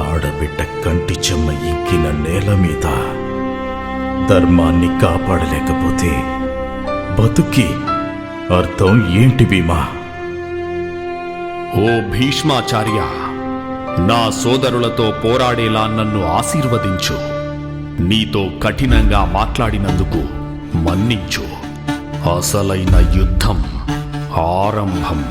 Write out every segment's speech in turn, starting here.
ఆడబిడ్డ కంటి చెమ్మ ఇంకిన నేల మీద ధర్మాన్ని కాపాడలేకపోతే బతుకి అర్థం ఏంటి భీమా? ఓ భీష్మాచార్య, నా సోదరులతో పోరాడేలా నన్ను ఆశీర్వదించు. నీతో కఠినంగా మాట్లాడినందుకు మన్నించు. అసలైన యుద్ధం ఆరంభం.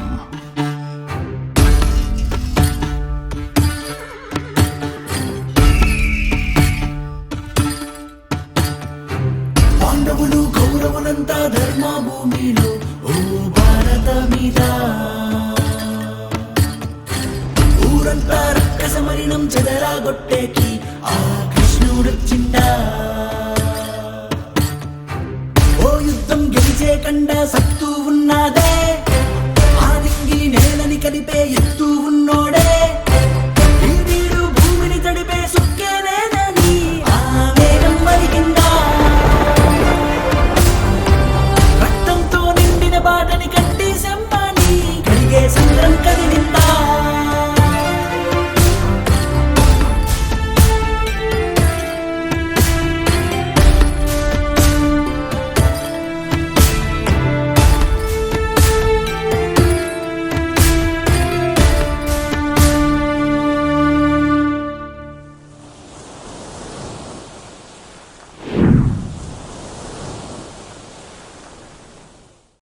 పాండవులు కౌరవులంతా ధర్మ భూమిలో ఓ భారత మీద ఊరంతా రక్కసమరిణం చెదరాగొట్టేకి ఆ కృష్ణుడొచ్చిండా. ఓ యుద్ధం గెలిచే కండా సత్తు ఉన్నా